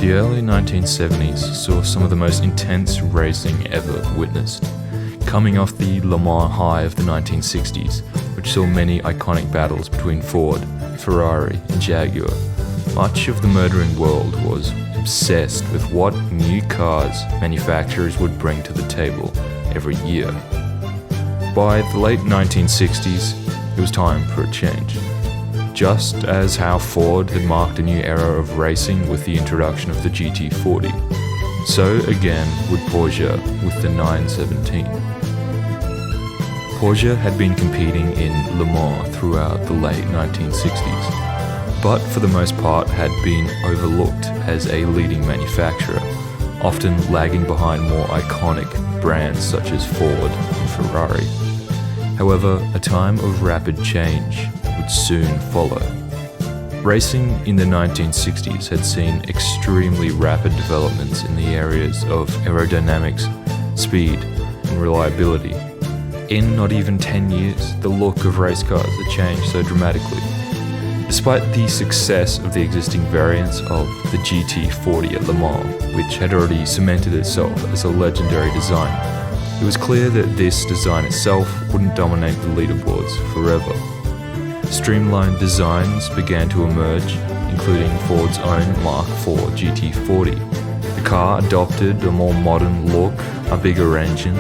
The early 1970s saw some of the most intense racing ever witnessed, coming off the Le Mans high of the 1960s, which saw many iconic battles between Ford, Ferrari and Jaguar. Much of the motoring world was obsessed with what new cars manufacturers would bring to the table every year. By the late 1960s, it was time for a change. Just as how Ford had marked a new era of racing with the introduction of the GT40, so again would Porsche with the 917. Porsche had been competing in Le Mans throughout the late 1960s, but for the most part had been overlooked as a leading manufacturer, often lagging behind more iconic brands such as Ford and Ferrari. However, a time of rapid change would soon follow. Racing in the 1960s had seen extremely rapid developments in the areas of aerodynamics, speed, and reliability. In not even 10 years, the look of race cars had changed so dramatically. Despite the success of the existing variants of the GT40 at Le Mans, which had already cemented itself as a legendary design, it was clear that this design itself wouldn't dominate the leaderboards forever. Streamlined designs began to emerge, including Ford's own Mark IV GT40. The car adopted a more modern look, a bigger engine,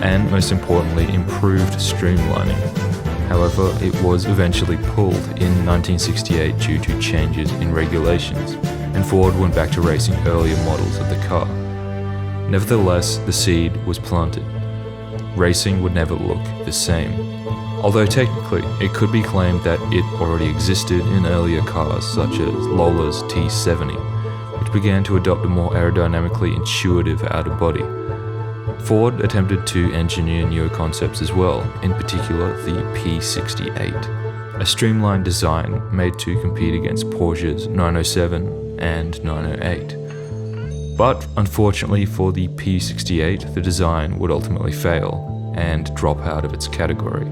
and most importantly, improved streamlining. However, it was eventually pulled in 1968 due to changes in regulations, and Ford went back to racing earlier models of the car. Nevertheless, the seed was planted. Racing would never look the same. Although technically, it could be claimed that it already existed in earlier cars such as Lola's T70, which began to adopt a more aerodynamically intuitive outer body. Ford attempted to engineer newer concepts as well, in particular the P68, a streamlined design made to compete against Porsche's 907 and 908. But unfortunately for the P68, the design would ultimately fail and drop out of its category.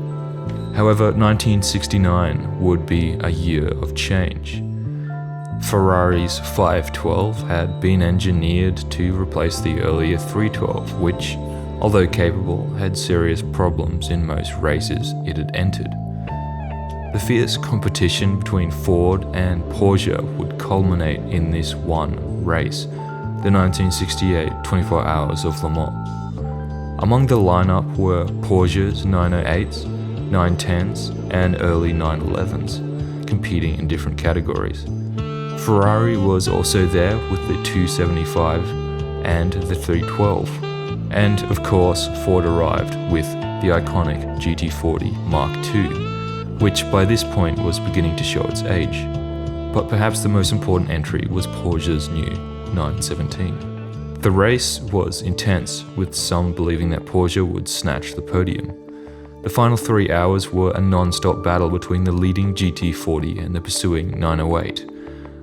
However, 1969 would be a year of change. Ferrari's 512 had been engineered to replace the earlier 312, which, although capable, had serious problems in most races it had entered. The fierce competition between Ford and Porsche would culminate in this one race, the 1968 24 Hours of Le Mans. Among the lineup were Porsche's 908s, 910s, and early 911s, competing in different categories. Ferrari was also there with the 275 and the 312, and of course Ford arrived with the iconic GT40 Mark II, which by this point was beginning to show its age. But perhaps the most important entry was Porsche's new 917. The race was intense, with some believing that Porsche would snatch the podium. The final 3 hours were a non-stop battle between the leading GT40 and the pursuing 908.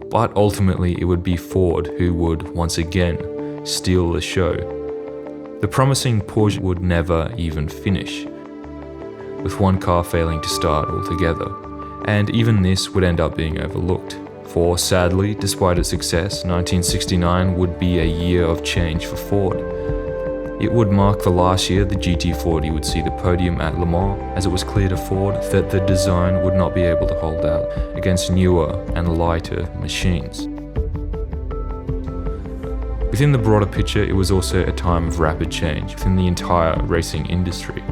But ultimately it would be Ford who would once again steal the show. The promising Porsche would never even finish, with one car failing to start altogether, and even this would end up being overlooked. For sadly, despite its success, 1969 would be a year of change for Ford. It would mark the last year the GT40 would see the podium at Le Mans, as it was clear to Ford that the design would not be able to hold out against newer and lighter machines. Within the broader picture, it was also a time of rapid change within the entire racing industry.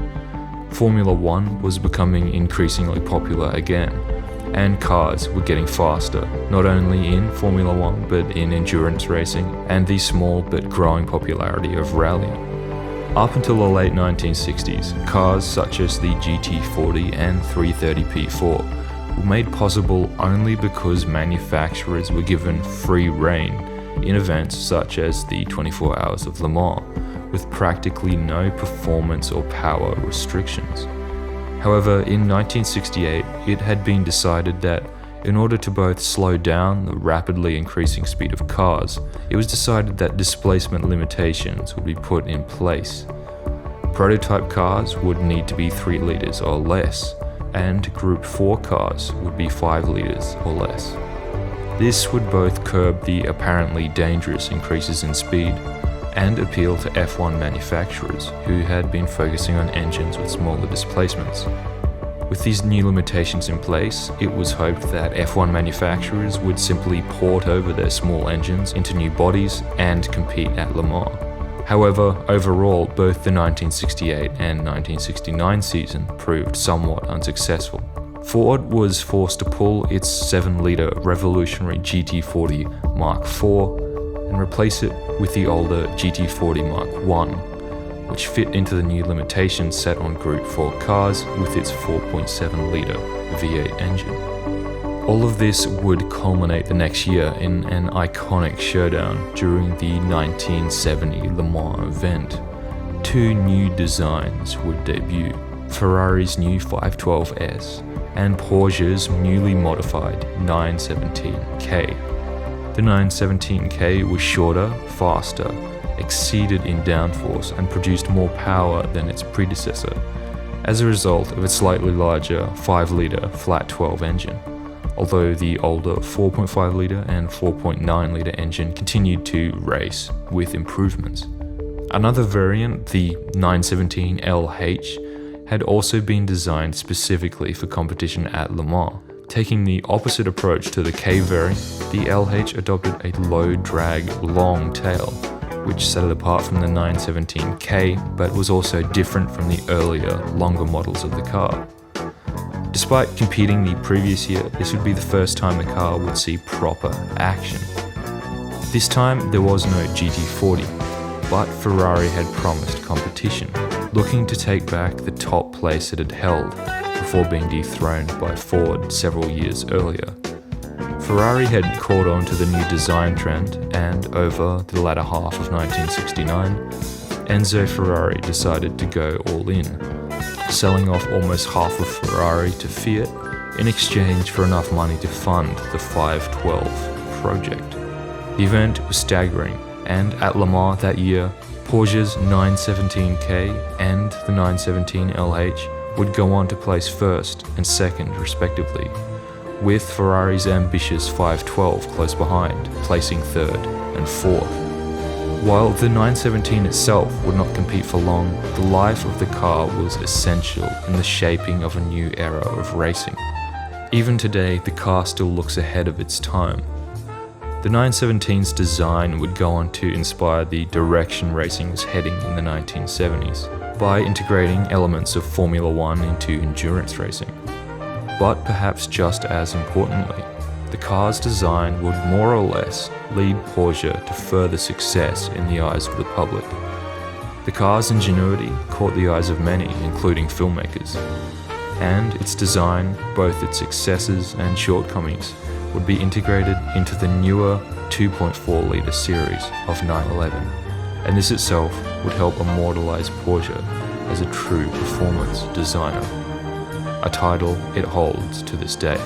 Formula One was becoming increasingly popular again, and cars were getting faster, not only in Formula One but in endurance racing and the small but growing popularity of rallying. Up until the late 1960s, cars such as the GT40 and 330 P4 were made possible only because manufacturers were given free rein in events such as the 24 Hours of Le Mans, with practically no performance or power restrictions. However, in 1968, it had been decided that in order to both slow down the rapidly increasing speed of cars, it was decided that displacement limitations would be put in place. Prototype cars would need to be 3 litres or less, and Group 4 cars would be 5 litres or less. This would both curb the apparently dangerous increases in speed and appeal to F1 manufacturers who had been focusing on engines with smaller displacements. With these new limitations in place, it was hoped that F1 manufacturers would simply port over their small engines into new bodies and compete at Le Mans. However, overall, both the 1968 and 1969 season proved somewhat unsuccessful. Ford was forced to pull its 7-litre revolutionary GT40 Mark IV and replace it with the older GT40 Mark I, which fit into the new limitations set on Group 4 cars with its 4.7-litre V8 engine. All of this would culminate the next year in an iconic showdown during the 1970 Le Mans event. Two new designs would debut: Ferrari's new 512S and Porsche's newly modified 917K. The 917K was shorter, faster, exceeded in downforce, and produced more power than its predecessor, as a result of its slightly larger 5-litre flat 12 engine, although the older 4.5-litre and 4.9-litre engine continued to race with improvements. Another variant, the 917LH, had also been designed specifically for competition at Le Mans. Taking the opposite approach to the K variant, the LH adopted a low-drag, long tail, which set it apart from the 917K, but was also different from the earlier, longer models of the car. Despite competing the previous year, this would be the first time the car would see proper action. This time, there was no GT40, but Ferrari had promised competition, looking to take back the top place it had held before being dethroned by Ford several years earlier. Ferrari had caught on to the new design trend, and over the latter half of 1969, Enzo Ferrari decided to go all in, selling off almost half of Ferrari to Fiat in exchange for enough money to fund the 512 project. The event was staggering, and at Le Mans that year, Porsche's 917K and the 917LH would go on to place first and second respectively, with Ferrari's ambitious 512 close behind, placing third and fourth. While the 917 itself would not compete for long, the life of the car was essential in the shaping of a new era of racing. Even today, the car still looks ahead of its time. The 917's design would go on to inspire the direction racing was heading in the 1970s, by integrating elements of Formula One into endurance racing. But perhaps just as importantly, the car's design would more or less lead Porsche to further success in the eyes of the public. The car's ingenuity caught the eyes of many, including filmmakers, and its design, both its successes and shortcomings, would be integrated into the newer 2.4-litre series of 911, and this itself would help immortalize Porsche as a true performance designer, a title it holds to this day.